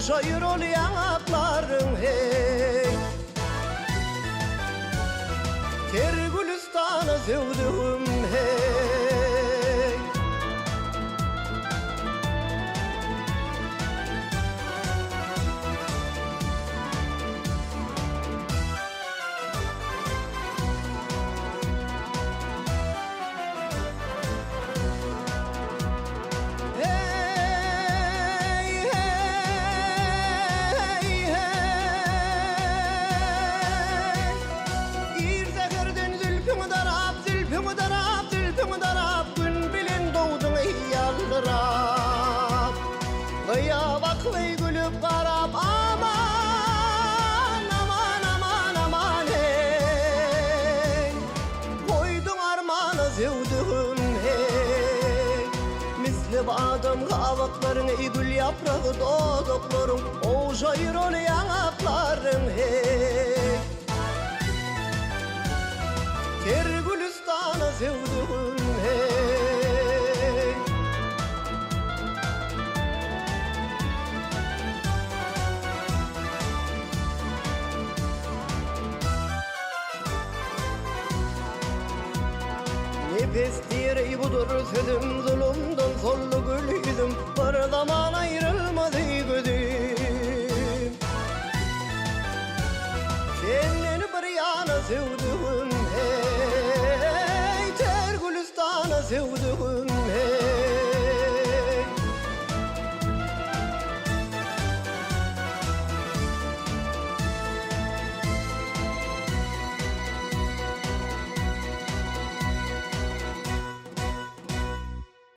Oşayır ol yanakların hey. Ter Gülistan'ı sevdim hey. Gıya baklıy gülüp karap aman aman aman aman hey. Koydun armanı sevdim hey. Misli badam kavakların ey gül yaprağı dodukların oşayır ol yanakların hey. Ter Gülistan'ı sevdim hey. Nefes direği budur sözüm zulümden sollu gül yüzüm. Bir zamana